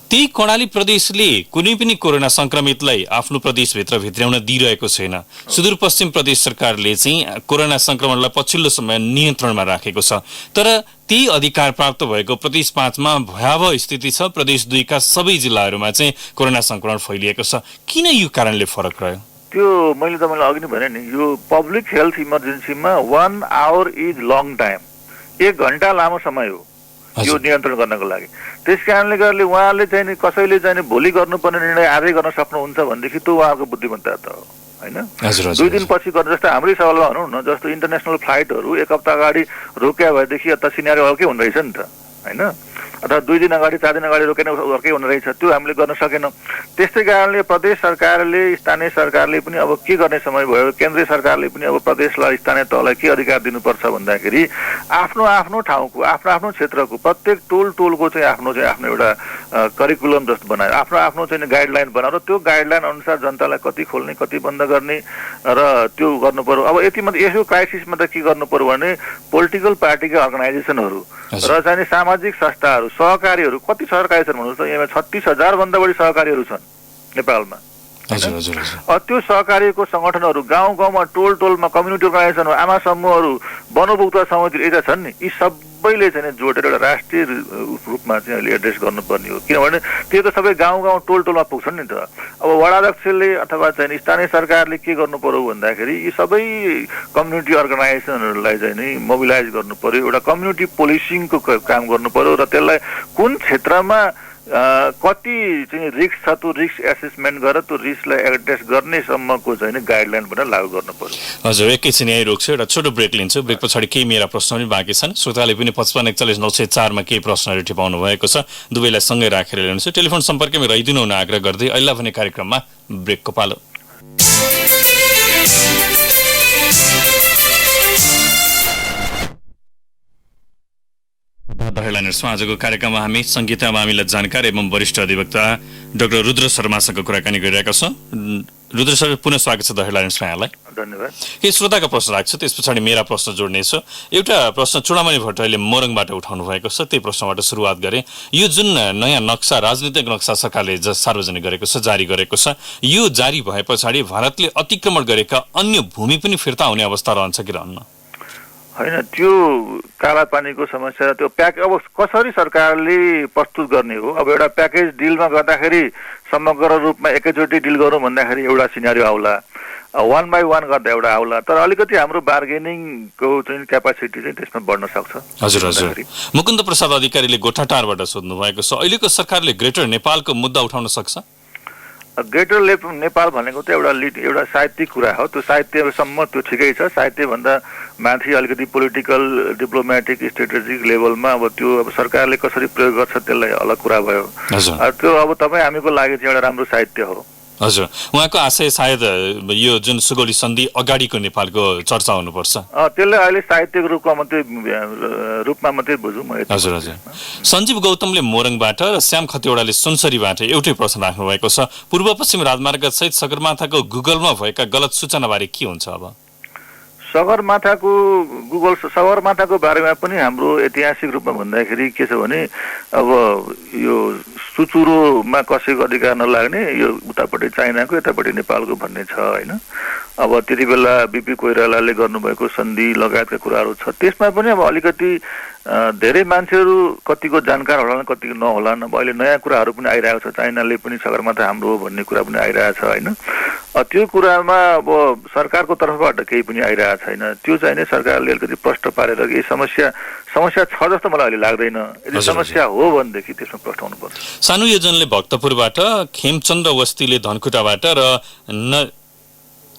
Speaker 1: त्यही कर्णाली प्रदेशले कुनै पनि कोरोना संक्रमितलाई आफ्नो प्रदेशभित्र भित्र्याउन दिइरहेको छैन। सुदूरपश्चिम प्रदेश सरकारले चाहिँ कोरोना संक्रमणलाई पछिल्लो समय नियन्त्रणमा राखेको छ। तर त्यही अधिकार प्राप्त भएको प्रदेश 5मा भयावह स्थिति छ। प्रदेश 2 का सबै जिल्लाहरूमा चाहिँ कोरोना संक्रमण फैलिएको छ। किन यो कारणले फरक रह्यो?
Speaker 3: त्यो मैले तपाईँलाई अघि नै भने नि, यो पब्लिक हेल्थ इमर्जेन्सीमा 1 आवर इज लङ टाइम। 1 घन्टा लामो समय हो। यो नियन्त्रण गर्नको लागि। त्यस कारणले गर्दा उहाँले चाहिँ नि कसैले चाहिँ नि भोलि गर्नुपर्ने निर्णय आजै गर्न सक्नुहुन्छ भनेदेखि त्यो उहाँको बुद्धिमत्ता त हो होइन। 2 दिनपछि गर्न जस्तो हाम्रै सवालमा भनौँ न, जस्तो इन्टरनेसनल फ्लाइटहरू 1 हप्ता अगाडि रोक्या भएदेखि त सिनेरियो अर्कै हुने रहेछ नि त होइन, अथवा 2 दिन अगाडि 4 दिन अगाडि रोकेन अर्कै हुने रहेछ, त्यो हामीले गर्न सकेनौँ। त्यस्तै कारणले प्रदेश सरकारले स्थानीय सरकारले पनि अब के गर्ने समय भयो, केन्द्रीय सरकारले पनि अब प्रदेशलाई स्थानीय तहलाई के अधिकार दिनुपर्छ भन्दाखेरि आफ्नो आफ्नो ठाउँको आफ्नो आफ्नो क्षेत्रको प्रत्येक टोलको चाहिँ आफ्नो एउटा करिकुलम जस्तो बनायो, आफ्नो आफ्नो चाहिँ गाइडलाइन बनाएर त्यो गाइडलाइन अनुसार जनतालाई कति खोल्ने कति बन्द गर्ने र त्यो गर्नु पर्यो। अब यति मात्र यसो क्राइसिसमा त के गर्नु पर्यो भने पोलिटिकल पार्टीका अर्गनाइजेसनहरू र चाहिँ सामाजिक संस्थाहरू सहकारीहरू कति सहकारी छन् भन्नुहोस् त, यहाँ 36,000 भन्दा बढी सहकारीहरू छन् नेपालमा। त्यो सहकारीको सङ्गठनहरू गाउँ गाउँमा टोलमा कम्युनिटी अर्गनाइजेसन आमा समूहहरू वनोपभोक्ता समिति यता छन् नि, यी सबैले चाहिँ जोडेर एउटा राष्ट्रिय रूपमा चाहिँ अहिले एड्रेस गर्नुपर्ने हो, किनभने त्यो त सबै गाउँ टोलमा पुग्छन् नि त। अब वडाध्यक्षले अथवा चाहिँ स्थानीय सरकारले के गर्नु पर्यो भन्दाखेरि यी सबै कम्युनिटी अर्गनाइजेसनहरूलाई चाहिँ नि मोबिलाइज गर्नु पर्यो, एउटा कम्युनिटी पोलिसिङको काम गर्नु पर्यो र त्यसलाई कुन क्षेत्रमा कति चाहिँ रिस्क छ त्यो रिस्क एसेसमेन्ट गरेर त्यो रिस्कलाई एड्रेस गर्ने सम्मको चाहिँ गाइडलाइन पनि लागू गर्नु पर्यो।
Speaker 1: हजुर, एकैछिन यहीँ रोक्छु, एउटा छोटो ब्रेक लिन्छु। ब्रेक पछाडि केही मेरा प्रश्न पनि बाँकी छन्। श्रोताले पनि 5541 904 केही प्रश्नहरू टिपाउनु भएको छ, दुवैलाई सँगै राखेर ल्याउनु। टेलिफोन सम्पर्कमै रहिदिनु हुन आग्रह गर्दै अहिले भने कार्यक्रममा ब्रेकको पालो। हेडलाइनर्समा आजको कार्यक्रममा हामी संहिता मामिला जानकार एवं वरिष्ठ अधिवक्ता डाक्टर रुद्र शर्मासँग कुराकानी गरिरहेका छौँ। रुद्र सर, पुनः स्वागत छ द हेडलाइन्समा यहाँलाई।
Speaker 3: धन्यवाद।
Speaker 1: केही श्रोताको प्रश्न राख्छु, त्यस पछाडि मेरा प्रश्न जोड्नेछु। एउटा प्रश्न चुडामणि भट्टराईले मोरङबाट उठाउनु भएको छ, त्यही प्रश्नबाट सुरुवात गरेँ। यो जुन नयाँ नक्सा, राजनीतिक नक्सा सरकारले सार्वजनिक गरेको छ, जारी गरेको छ, यो जारी भए पछाडि भारतले अतिक्रमण गरेका अन्य भूमि पनि फिर्ता हुने अवस्था रहन्छ कि रहन्न?
Speaker 3: होइन, त्यो कालापानीको समस्या त्यो अब कसरी सरकारले प्रस्तुत गर्ने हो। अब एउटा प्याकेज डिलमा गर्दाखेरि समग्र रूपमा एकैचोटि डिल गरौँ भन्दाखेरि एउटा सिनारियो आउला, 1 by 1 गर्दा एउटा आउला, तर अलिकति हाम्रो बार्गेनिङको चाहिँ क्यापासिटी चाहिँ त्यसमा बढ्न सक्छ।
Speaker 1: हजुर। मुकुन्द प्रसाद अधिकारीले गोठाटारबाट सोध्नु भएको छ, अहिलेको सरकारले ग्रेटर नेपालको मुद्दा उठाउन सक्छ?
Speaker 3: ग्रेटर नेपाल भनेको त एउटा साहित्यिक कुरा हो, त्यो साहित्यसम्म त्यो ठिकै छ। साहित्यभन्दा माथि अलिकति पोलिटिकल डिप्लोमेटिक स्ट्रेटेजिक लेभलमा अब त्यो अब सरकारले कसरी प्रयोग गर्छ त्यसलाई अलग कुरा भयो। त्यो अब तपाईँ हामीको लागि चाहिँ एउटा राम्रो साहित्य हो।
Speaker 1: हजुर, उहाँको आशय सायद यो जुन सुगौली सन्धि अगाडिको नेपालको चर्चा हुनुपर्छ,
Speaker 3: त्यसलाई अहिले साहित्यको रूपमा मात्रै बुझौँ।
Speaker 1: हजुर। सञ्जीव गौतमले मोरङबाट र श्याम खतिवडाले सुनसरीबाट एउटै प्रश्न राख्नु भएको छ, पूर्व पश्चिम राजमार्ग सहित सगरमाथाको गुगलमा भएका गलत सूचनाबारे के हुन्छ? अब सगरमाथाको बारेमा पनि हाम्रो ऐतिहासिक रूपमा भन्दाखेरि के छ भने अब यो सुचुरोमा कसैको अधिकार नलाग्ने, यो उतापट्टि चाइनाको यतापट्टि नेपालको भन्ने छ होइन। अब त्यति बेला बिपी कोइरालाले गर्नुभएको सन्धि लगायतका कुराहरू छ, त्यसमा पनि अब अलिकति धेरै मान्छेहरू कतिको जानकार होलान् कतिको नहोलान्। अब अहिले नयाँ कुराहरू पनि आइरहेको छ, चाइनाले पनि सगरमाथा हाम्रो हो भन्ने कुरा पनि आइरहेको छ होइन। त्यो कुरामा अब सरकारको तर्फबाट केही पनि आइरहेको छैन, त्यो चाहिँ नै सरकारले अलिकति प्रष्ट पारेर यही समस्या छ जस्तो मलाई अहिले लाग्दैन। यदि समस्या हो भनेदेखि त्यसमा प्रष्टाउनु पर्छ। सानु योजनले भक्तपुरबाट, खेमचन्द्र वस्तीले धनकुटाबाट र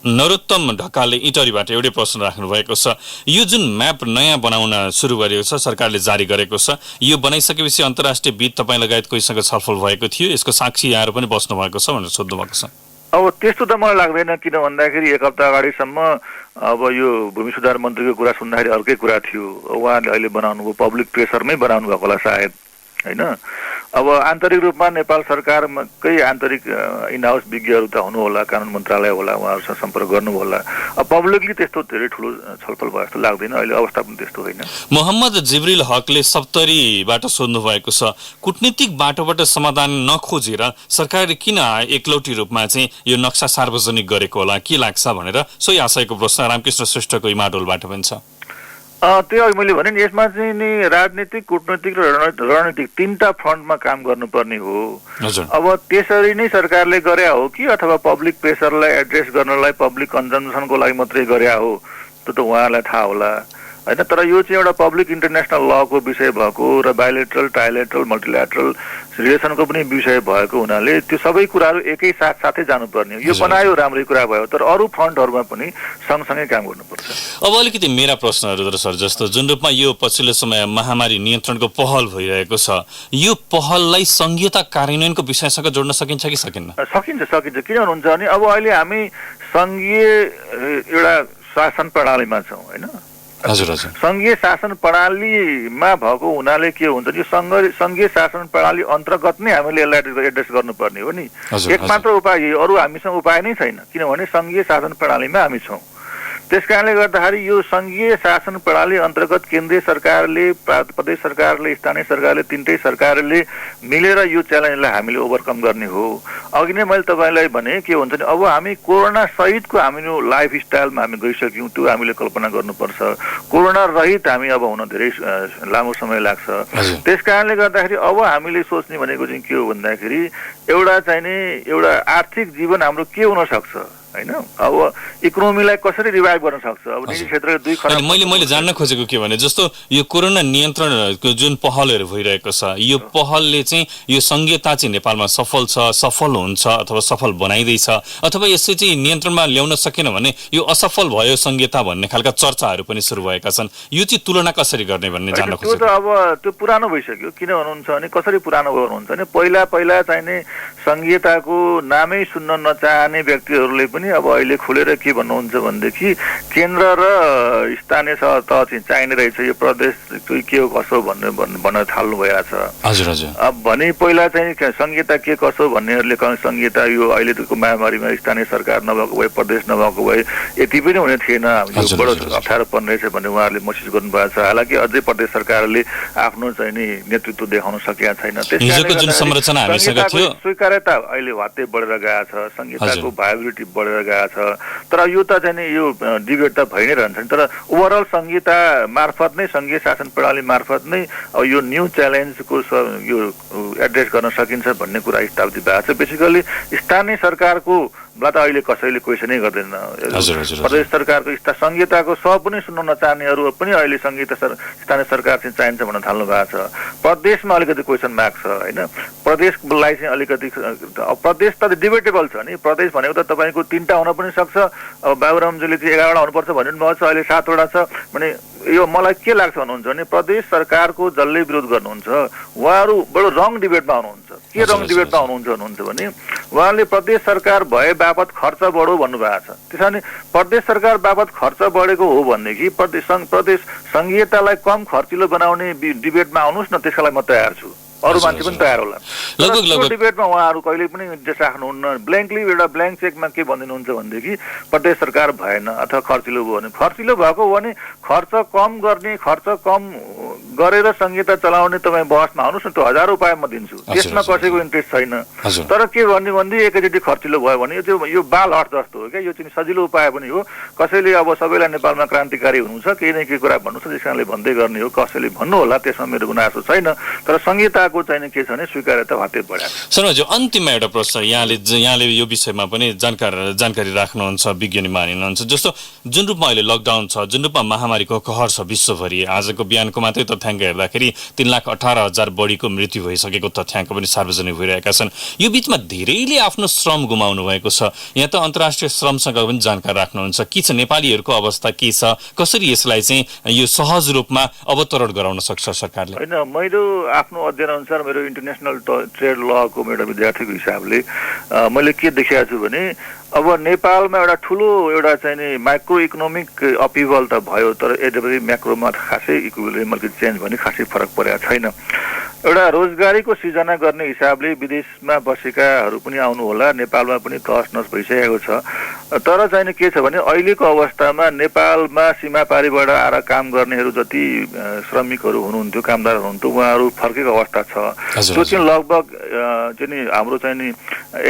Speaker 1: नरोत्तम ढकालले इटरीबाट एउटै प्रश्न राख्नु भएको छ, यो जुन म्याप नयाँ बनाउन सुरु गरेको छ, सरकारले जारी गरेको छ, यो बनाइसकेपछि अन्तर्राष्ट्रिय विद तपाईँ लगायत कोहीसँग छलफल भएको थियो, यसको साक्षी यहाँहरू पनि बस्नु भएको छ भनेर सोध्नु भएको छ?
Speaker 3: अब त्यस्तो त मलाई लाग्दैन, किन भन्दाखेरि 1 हप्ता अगाडिसम्म अब यो भूमि सुधार मन्त्रीको कुरा सुन्दाखेरि अर्कै कुरा थियो, उहाँले अहिले बनाउनु भयो पब्लिक प्रेसरमै बनाउनु भएको होला सायद होइन। अब आन्तरिक रूपमा नेपाल सरकारकै आन्तरिक इन हाउस विज्ञहरू त हुनु होला, कानुन मन्त्रालय होला, उहाँहरूसँग सम्पर्क गर्नु होला। अब पब्लिकली त्यस्तो धेरै ठुलो छलफल भयो जस्तो लाग्दैन, अहिले अवस्था पनि त्यस्तो होइन।
Speaker 1: मोहम्मद जिब्रिल हकले सप्तरीबाट सोध्नु भएको छ, कुटनीतिक बाटोबाट समाधान नखोजेर सरकारले किन एकलौटी रूपमा चाहिँ यो नक्सा सार्वजनिक गरेको होला, के लाग्छ भनेर सोही आशयको प्रश्न रामकृष्ण श्रेष्ठको इमाडोलबाट पनि छ।
Speaker 3: त्यो अघि मैले भने नि यसमा चाहिँ नि राजनीतिक, कुटनीतिक र रणनीतिक 3टा फ्रन्टमा काम गर्नुपर्ने हो। अब त्यसरी नै सरकारले गरे हो कि अथवा पब्लिक प्रेसरलाई एड्रेस गर्नलाई, पब्लिक कन्जम्सनको लागि मात्रै गरे हो, त्यो त उहाँहरूलाई थाहा होला। होइन। तर यो चाहिँ एउटा पब्लिक इन्टरनेसनल लको विषय भएको र बाइलेटरल, ट्राइलेटरल, मल्टिल्याटरल रिलेसनको पनि विषय भएको हुनाले त्यो सबै कुराहरू एकै साथै जानुपर्ने हो। यो बनायो राम्रै कुरा भयो, तर अरू फ्रन्टहरूमा पनि सँगसँगै काम गर्नुपर्छ।
Speaker 1: अब अलिकति मेरा प्रश्नहरू सर, जस्तो जुन रूपमा यो पछिल्लो समय महामारी नियन्त्रणको पहल भइरहेको छ, यो पहललाई संघीयता कार्यान्वयनको विषयसँग जोड्न सकिन्छ कि सकिन्न?
Speaker 3: सकिन्छ। किन भन्नुहुन्छ भने अब अहिले हामी संघीय एउटा शासन प्रणालीमा छौँ होइन।
Speaker 1: हजुर।
Speaker 3: संघीय शासन प्रणालीमा भएको हुनाले के हुन्छ, यो संघीय शासन प्रणाली अन्तर्गत नै हामीले यसलाई एड्रेस गर्नुपर्ने हो नि। एक मात्र उपाय यही, अरू हामीसँग उपाय नै छैन, किनभने संघीय शासन प्रणालीमा हामी छौँ। त्यसकारणले गर्दाखेरि यो संघीय शासन प्रणाली अन्तर्गत केन्द्रीय सरकारले, प्रदेश सरकारले, स्थानीय सरकारले, तीनटै सरकारले मिलेर यो च्यालेन्जलाई हामीले ओभरकम गर्ने हो। अघि नै मैले तपाईँलाई भने के हुन्छ भने अब हामी कोरोना सहितको हाम्रो लाइफस्टाइलमा हामी गइसक्यौँ, त्यो हामीले कल्पना गर्नुपर्छ। कोरोना रहित हामी अब हुन धेरै लामो समय लाग्छ। त्यसकारणले गर्दाखेरि अब हामीले सोच्ने भनेको चाहिँ के हो भन्दाखेरि एउटा आर्थिक जीवन हाम्रो के हुन सक्छ होइन। अब इकोनोमीलाई कसरी रिभाइभ गर्न सक्छ, अब निजी क्षेत्रले
Speaker 1: मैले जान्न खोजेको के भने जस्तो यो कोरोना नियन्त्रणको जुन पहलहरू भइरहेको छ, यो पहलले चाहिँ यो संघीयता चाहिँ नेपालमा सफल हुन्छ अथवा सफल बनाइदैछ, अथवा यसले चाहिँ नियन्त्रणमा ल्याउन सकेन भने यो असफल भयो संघीयता भन्ने खालका चर्चाहरू पनि सुरु भएका छन्। यो चाहिँ तुलना कसरी गर्ने भन्ने जान्न खोजेको।
Speaker 3: त्यो त अब त्यो पुरानो भइसक्यो। किन भन्नुहुन्छ भने कसरी पुरानो गर्नुहुन्छ भने पहिला चाहिने संघीयताको नामै सुन्न नचाहने व्यक्तिहरूले पनि अब अहिले खुलेर के भन्नुहुन्छ भनेदेखि केन्द्र र स्थानीय तह चाहिँ चाहिने रहेछ, यो प्रदेश के हो कसो भन्न थाल्नु भइरहेछ। अब भने पहिला चाहिँ संघीयता के कसो भन्नेहरूले संघीयता यो अहिलेको महामारीमा स्थानीय सरकार नभएको भए, प्रदेश नभएको भए यति पनि हुने थिएन, यो बडो अप्ठ्यारो पर्ने रहेछ भन्ने उहाँहरूले महसुस गर्नुभएको छ। हालाकि अझै प्रदेश सरकारले आफ्नो चाहिँ नि नेतृत्व देखाउन सकेका छैन। त्यसकारणले स्वीकार्यता अहिले वात्तै बढेर गएको छ, संघीयताको भाइबिलिटी बढेर गएको छ। तर यो त चाहिँ नि यो डिबेट त भइ नै रहन्छ नि। तर ओभरअल संघीयता मार्फत नै, संघीय शासन प्रणाली मार्फत नै अब यो न्यू च्यालेन्जको यो एड्रेस गर्न सकिन्छ भन्ने कुरा स्थापित भएको छ। बेसिकली स्थानीय सरकारको बाट अहिले कसैले क्वेसनै गर्दैन। प्रदेश सरकारको संघीयताको पनि सुन्न नचाहनेहरू पनि अहिले स्थानीय सरकार चाहिँ चाहिन्छ भन्न थाल्नु भएको छ। प्रदेशमा अलिकति क्वेसन मार्क छ होइन। प्रदेशलाई चाहिँ अलिकति प्रदेश त डिबेटेबल छ नि। प्रदेश भनेको त तपाईँको 3टा हुन पनि सक्छ। अब बाबुरामजीले चाहिँ 11वटा हुनुपर्छ भन्नुभएको छ, अहिले 7वटा छ भने यो मलाई के लाग्छ भन्नुहुन्छ भने प्रदेश सरकारको जसले विरोध गर्नुहुन्छ उहाँहरू बडो रङ डिबेटमा हुनुहुन्छ। के रङ डिबेटमा हुनुहुन्छ भने उहाँले प्रदेश सरकार भए बापत खर्च बढो भन्नुभएको छ। त्यसैले प्रदेश सरकार बापत खर्च बढेको हो भनेदेखि प्रदेश संघीयतालाई कम खर्चिलो बनाउने डिबेटमा आउनुहोस् न, त्यसका लागि म तयार छु। अरू मान्छे पनि तयार होला। लगभग डिबेटमा उहाँहरू कहिले पनि इन्ट्रेस्ट राख्नुहुन्न। ब्ल्याङ्कली एउटा ब्ल्याङ्क चेकमा के भनिदिनुहुन्छ भनेदेखि प्रदेश सरकार भएन अथवा खर्चिलो भयो भने, खर्चिलो भएको हो भने खर्च कम गर्ने, खर्च कम गरेर संघीयता चलाउने तपाईँ बहसमा आउनुहोस् न, त्यो 1000 रुपियाँ म दिन्छु, त्यसमा कसैको इन्ट्रेस्ट छैन। तर के भन्ने एकैचोटि खर्चिलो भयो भने यो बाल हट जस्तो हो क्या। यो चाहिँ सजिलो उपाय पनि हो। कसैले अब सबैलाई नेपालमा क्रान्तिकारी हुनु छ, केही न केही कुरा भन्नु छ, त्यसकारणले भन्दै गर्ने हो। कसैले भन्नु होला, त्यसमा मेरो गुनासो छैन। तर संघीयताको चाहिँ के छ भने स्वीकार्यता वात्तै बढ्या छ।
Speaker 1: शर्माजी, अन्तिममा एउटा प्रश्न, यहाँले यो विषयमा पनि जानकारी राख्नुहुन्छ, विज्ञानी मानिनुहुन्छ। जस्तो जुन रूपमा अहिले लकडाउन छ, जुन रूपमा महामारीको कहर छ विश्वभरि, आजको बिहानको मात्रै तथ्याङ्क हेर्दाखेरि 3,18,000 बढीको मृत्यु भइसकेको तथ्याङ्क पनि सार्वजनिक भइरहेका छन्। यो बीचमा धेरैले आफ्नो श्रम गुमाउनु भएको छ। यहाँ त अन्तर्राष्ट्रिय श्रमसँग पनि जानकारी राख्नुहुन्छ। के छ नेपालीहरूको अवस्था, के छ, कसरी यसलाई चाहिँ यो सहज रूपमा अवतरण गराउन सक्छ सरकारले?
Speaker 3: होइन, मेरो आफ्नो अध्ययन अनुसार, मेरो इन्टरनेसनल ट्रेड लको एउटा विद्यार्थीको हिसाबले मैले के देखेको छु भने अब नेपालमा एउटा ठुलो चाहिँ नि माइक्रो इकोनोमिक अपिभल त भयो, तर यद्यपि म्याक्रोमा खासै इक्विलिब्रियम चेन्ज भने खासै फरक परेको छैन। एउटा रोजगारीको सिर्जना गर्ने हिसाबले विदेशमा बसेकाहरू पनि आउनु होला, नेपालमा पनि तहस नहस भइसकेको छ। तर चाहिँ के छ भने अहिलेको अवस्थामा नेपालमा सीमापारीबाट आएर काम गर्नेहरू जति श्रमिकहरू हुनुहुन्थ्यो, कामदार हुनुहुन्थ्यो, उहाँहरू फर्केको अवस्था छ। त्यो चाहिँ लगभग चाहिँ नि हाम्रो चाहिँ नि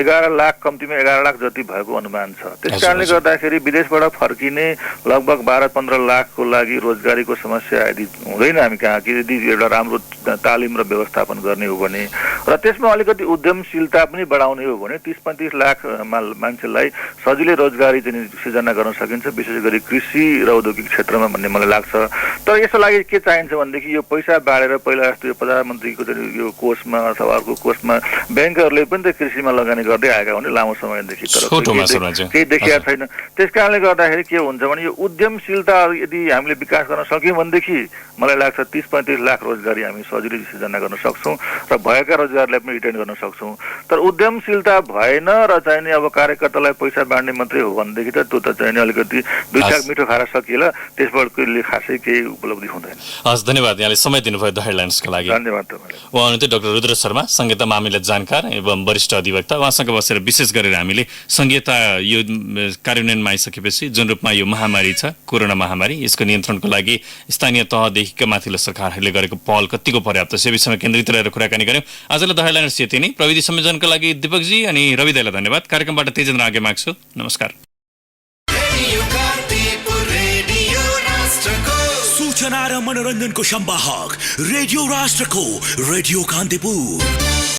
Speaker 3: 11 लाख, कम्तीमा 11 लाख जति भएको अनुमान छ। त्यसकारणले गर्दाखेरि विदेशबाट फर्किने लगभग 12-15 लाखको लागि रोजगारीको समस्या यदि हुँदैन हामी कहाँ, कि यदि एउटा राम्रो तालिम र व्यवस्थापन गर्ने हो भने र त्यसमा अलिकति उद्यमशीलता पनि बढाउने हो भने 30-35 लाख मान्छेलाई सजिलै रोजगारी चाहिँ सिर्जना गर्न सकिन्छ, विशेष गरी कृषि र औद्योगिक क्षेत्रमा भन्ने मलाई लाग्छ। तर यसको लागि के चाहिन्छ भनेदेखि यो पैसा बाँडेर पहिला जस्तो यो प्रधानमन्त्रीको यो कोषमा अथवा अर्को कोषमा ब्याङ्कहरूले पनि त कृषिमा लगानी गर्दै आएका हुने लामो समयदेखि, तर केही देखिएको छैन। त्यस कारणले गर्दाखेरि के हुन्छ भने यो उद्यमशीलता यदि हामीले विकास गर्न सक्यौँ भनेदेखि मलाई लाग्छ 30-35 लाख रोजगारी हामी सजिलै सृजना गर्न सक्छौँ र भएका रोजगारलाई पनि रिटेन गर्न सक्छौँ। तर उद्यमशीलता भएन र चाहिँ नि अब कार्यकर्तालाई पैसा बाँड्ने मात्रै हो भनेदेखि त त्यो त चाहिँ नि अलिकति दुई चाक मिठो खाएर सकिएला, त्यसबाट खासै केही उपलब्धि हुँदैन।
Speaker 1: हस्, धन्यवाद यहाँले समय दिनुभयो द हेडलाइन्सको लागि।
Speaker 3: धन्यवाद तपाईँलाई।
Speaker 1: उहाँ हुनुहुन्थ्यो डाक्टर रुद्र शर्मा, संहिता मामिला जानकार एवं वरिष्ठ अधिवक्ता। उहाँसँग बसेर विशेष गरेर हामीले संहिता यो कार्यान्वयनमा आइसकेपछि जुन रूपमा यो महामारी छ, कोरोना महामारी, यसको नियन्त्रणको लागि स्थानीय तहदेखिका माथिल्लो सरकारहरूले गरेको पहल कतिको पर्याप्त छ, विषयमा केन्द्रित रहेर कुराकानी गर्यौँ। आजलाई द हेडलाइन्स यति नै। प्रविधि संयोजनको लागि दीपकजी अनि रवि दाइलाई धन्यवाद। कार्यक्रमबाट तेजेन्द्र आगे माग्छु। नमस्कार।
Speaker 4: सूचना र मनोरञ्जनको संवाहक रेडियो राष्ट्रको रेडियो कान्तिपुर।